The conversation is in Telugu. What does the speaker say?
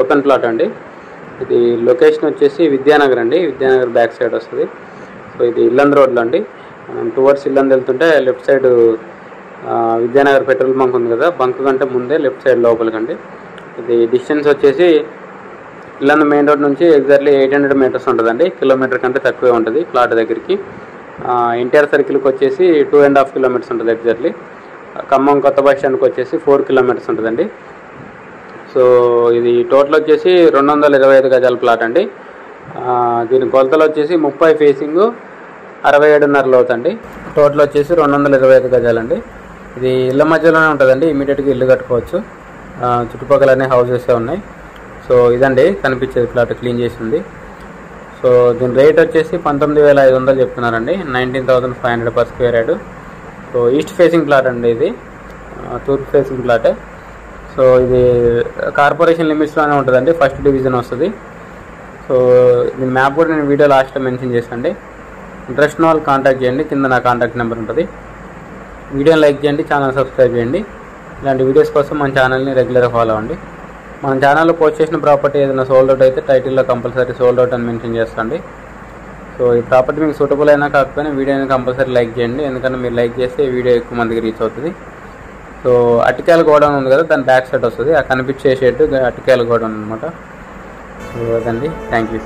ఓపెన్ ప్లాట్ అండి. ఇది లొకేషన్ వచ్చేసి విద్యానగర్ అండి. విద్యానగర్ బ్యాక్ సైడ్ వస్తుంది. సో ఇది ఇల్లందు రోడ్లో అండి. టువర్డ్స్ ఇల్లందు వెళ్తుంటే left side Vidyanagar petrol bunk ఉంది కదా, బంక్ కంటే ముందే లెఫ్ట్ సైడ్ లోపలికండి. ఇది డిస్టెన్స్ వచ్చేసి ఇల్లందు మెయిన్ రోడ్ నుంచి ఎగ్జాక్ట్లీ 800 మీటర్స్ ఉంటుందండి. కిలోమీటర్ కంటే తక్కువే ఉంటుంది ప్లాట్ దగ్గరికి. ఎన్టీఆర్ సర్కిల్కి వచ్చేసి 2.5 కిలోమీటర్స్ ఉంటుంది ఎగ్జాక్ట్లీ. ఖమ్మం కొత్త బస్ స్టాండ్కి వచ్చేసి 4 కిలోమీటర్స్ ఉంటుందండి. సో ఇది టోటల్ వచ్చేసి 225 గజాల ప్లాట్ అండి. దీని కొలతలు వచ్చేసి 30 ఫేసింగ్ 67.5 లోతండి. టోటల్ వచ్చేసి 225 గజాలండి. ఇది ఇళ్ళ మధ్యలోనే ఉంటుందండి. ఇమీడియట్గా ఇల్లు కట్టుకోవచ్చు. చుట్టుపక్కల అన్ని హౌసెస్ ఉన్నాయి. సో ఇదండి కనిపించేది ప్లాట్, క్లీన్ చేసి ఉంది. సో దీని రేట్ వచ్చేసి 19,500 చెప్తున్నారండి. 19,500 per square yard. So east facing plot అండి. ఇది తూర్పు ఫేసింగ్ ప్లాటే. సో ఇది కార్పొరేషన్ లిమిట్స్లోనే ఉంటుందండి. ఫస్ట్ డివిజన్ వస్తుంది. సో దీని మ్యాప్ కూడా నేను వీడియో లాస్ట్లో మెన్షన్ చేశానండి. ఇంట్రెస్ట్ ఉన్న వాళ్ళు కాంటాక్ట్ చేయండి. కింద నా కాంటాక్ట్ నెంబర్ ఉంటుంది. వీడియోని లైక్ చేయండి, ఛానల్ సబ్స్క్రైబ్ చేయండి. ఇలాంటి వీడియోస్ కోసం మన ఛానల్ని రెగ్యులర్గా ఫాలో అవ్వండి. మన ఛానల్లో పోస్ట్ చేసిన ప్రాపర్టీ ఏదైనా సోల్డ్ అవుట్ అయితే టైటిల్లో కంపల్సరీ సోల్డ్ అవుట్ అని మెన్షన్ చేస్తాండి. సో ఈ ప్రాపర్టీ మీకు సూటబుల్ అయినా కాకపోయినా వీడియోని కంపల్సరీ లైక్ చేయండి. ఎందుకంటే మీరు లైక్ చేస్తే వీడియో ఎక్కువ మందికి రీచ్ అవుతుంది. సో అటికాయల గోడౌన్ ఉంది కదా, దాని బ్యాక్ సైడ్ వస్తుంది. ఆ కనిపించే షెడ్ అటికాయల గోడౌన్ అనమాట. సో అదండి. Thank you.